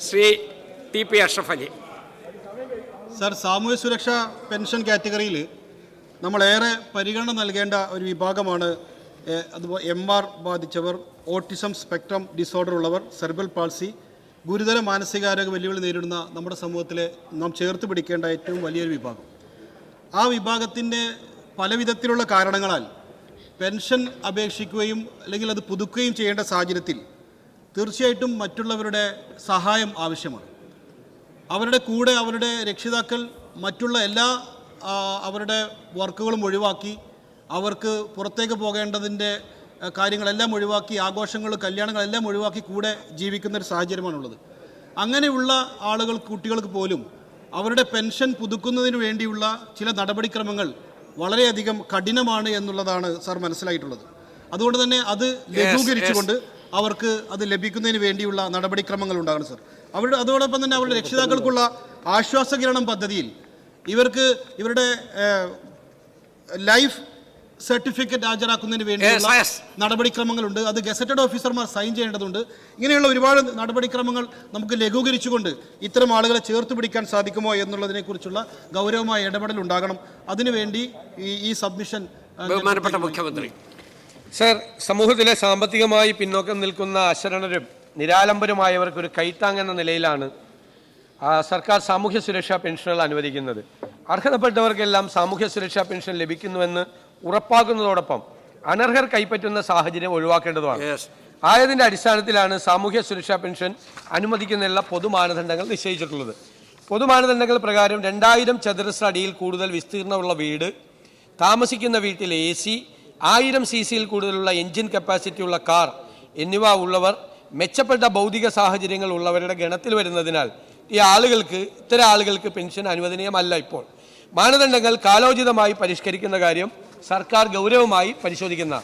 Shri T P Ashraf Ali. Sir, സാമൂഹ്യ സുരക്ഷാ pension കാറ്റഗറിയിൽ നമ്മളേറെ പരിഗണന നൽകേണ്ട ഒരു വിഭാഗമാണ് അതുപോലെ MR ബാധിച്ചവർ, ഓട്ടിസം സ്പെക്ട്രം ഡിസോർഡർ ഉള്ളവർ, സെർബൽ പാൾസി, ഗുരുതര മാനസികാരോഗ്യ വെല്ലുവിളി നേരിടുന്ന നമ്മുടെ സമൂഹത്തിലെ നാം ചേർത്ത് പിടിക്കേണ്ട ഏറ്റവും വലിയൊരു വിഭാഗം. ആ വിഭാഗത്തിൻ്റെ പല വിധത്തിലുള്ള കാരണങ്ങളാൽ പെൻഷൻ അപേക്ഷിക്കുകയും അല്ലെങ്കിൽ അത് പുതുക്കുകയും ചെയ്യേണ്ട സാഹചര്യത്തിൽ തീർച്ചയായിട്ടും മറ്റുള്ളവരുടെ സഹായം ആവശ്യമാണ്. അവരുടെ കൂടെ അവരുടെ രക്ഷിതാക്കൾ മറ്റുള്ള എല്ലാ അവരുടെ വർക്കുകളും ഒഴിവാക്കി, അവർക്ക് പുറത്തേക്ക് പോകേണ്ടതിൻ്റെ കാര്യങ്ങളെല്ലാം ഒഴിവാക്കി, ആഘോഷങ്ങൾ കല്യാണങ്ങളെല്ലാം ഒഴിവാക്കി കൂടെ ജീവിക്കുന്നൊരു സാഹചര്യമാണുള്ളത്. അങ്ങനെയുള്ള കുട്ടികൾക്ക് പോലും അവരുടെ പെൻഷൻ പുതുക്കുന്നതിന് വേണ്ടിയുള്ള ചില നടപടിക്രമങ്ങൾ വളരെയധികം കഠിനമാണ് എന്നുള്ളതാണ് സാർ മനസ്സിലായിട്ടുള്ളത്. അതുകൊണ്ട് തന്നെ അത് ലഘൂകരിച്ചുകൊണ്ട് അവർക്ക് അത് ലഭിക്കുന്നതിന് വേണ്ടിയുള്ള നടപടിക്രമങ്ങൾ ഉണ്ടാകണം സാർ. അതോടൊപ്പം തന്നെ അവരുടെ രക്ഷിതാക്കൾക്കുള്ള ആശ്വാസകിരണം പദ്ധതിയിൽ ഇവർക്ക് ഇവരുടെ ലൈഫ് സർട്ടിഫിക്കറ്റ് ഹാജരാക്കുന്നതിന് വേണ്ടിയുള്ള നടപടിക്രമങ്ങളുണ്ട്. അത് ഗസറ്റഡ് ഓഫീസർമാർ സൈൻ ചെയ്യേണ്ടതുണ്ട്. ഇങ്ങനെയുള്ള ഒരുപാട് നടപടിക്രമങ്ങൾ നമുക്ക് ലഘൂകരിച്ചുകൊണ്ട് ഇത്തരം ആളുകളെ ചേർത്ത് പിടിക്കാൻ സാധിക്കുമോ എന്നുള്ളതിനെക്കുറിച്ചുള്ള ഗൗരവമായ ഇടപെടൽ ഉണ്ടാകണം. അതിനുവേണ്ടി ഈ സബ്മിഷൻ ബഹുമാനപ്പെട്ട മുഖ്യമന്ത്രി. സർ, സമൂഹത്തിലെ സാമ്പത്തികമായി പിന്നോക്കം നിൽക്കുന്ന അശരണരും നിരാലംബരുമായവർക്ക് ഒരു കൈത്താങ്ങെന്ന നിലയിലാണ് സർക്കാർ സാമൂഹ്യ സുരക്ഷാ പെൻഷനുകൾ അനുവദിക്കുന്നത്. അർഹതപ്പെട്ടവർക്കെല്ലാം സാമൂഹ്യ സുരക്ഷാ പെൻഷൻ ലഭിക്കുന്നുവെന്ന് ഉറപ്പാക്കുന്നതോടൊപ്പം അനർഹർ കൈപ്പറ്റുന്ന സാഹചര്യം ഒഴിവാക്കേണ്ടതുമാണ്. ആയതിൻ്റെ അടിസ്ഥാനത്തിലാണ് സാമൂഹ്യ സുരക്ഷാ പെൻഷൻ അനുവദിക്കുന്നതിനുള്ള പൊതുമാനദണ്ഡങ്ങൾ നിശ്ചയിച്ചിട്ടുള്ളത്. പൊതുമാനദണ്ഡങ്ങൾ പ്രകാരം 2000 ചതുരശ്ര അടിയിൽ കൂടുതൽ വിസ്തീർണമുള്ള വീട്, താമസിക്കുന്ന വീട്ടിൽ AC, 1000 cc കൂടുതലുള്ള എൻജിൻ കപ്പാസിറ്റിയുള്ള കാർ എന്നിവ ഉള്ളവർ മെച്ചപ്പെട്ട ഭൗതിക സാഹചര്യങ്ങൾ ഉള്ളവരുടെ ഗണത്തിൽ വരുന്നതിനാൽ ഇത്തരം ആളുകൾക്ക് പെൻഷൻ അനുവദനീയമല്ല. ഇപ്പോൾ മാനദണ്ഡങ്ങൾ കാലോചിതമായി പരിഷ്കരിക്കുന്ന കാര്യം സർക്കാർ ഗൗരവമായി പരിശോധിക്കുന്ന